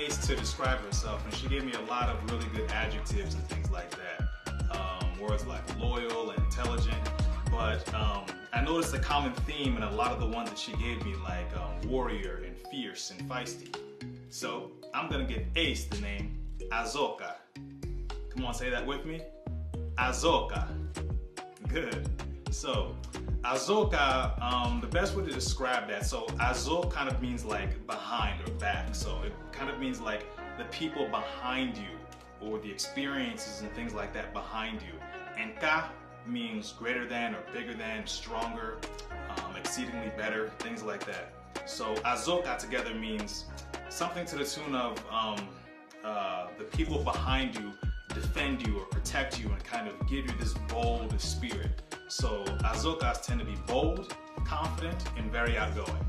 Ace to describe herself, and she gave me a lot of really good adjectives and things like that. Words like loyal and intelligent, but I noticed a common theme in a lot of the ones that she gave me, like warrior and fierce and feisty. So I'm gonna give Ace the name Azoka. Come on, say that with me. Azoka. Good. So Azoka, the best way to describe that, so Azo kind of means like behind or back. So it kind of means like the people behind you, or the experiences and things like that behind you. And Ka means greater than or bigger than, stronger, exceedingly better, things like that. So Azoka together means something to the tune of the people behind you defend you or protect you and kind of give you this bold spirit. So Azokas tend to be bold, confident, and very outgoing.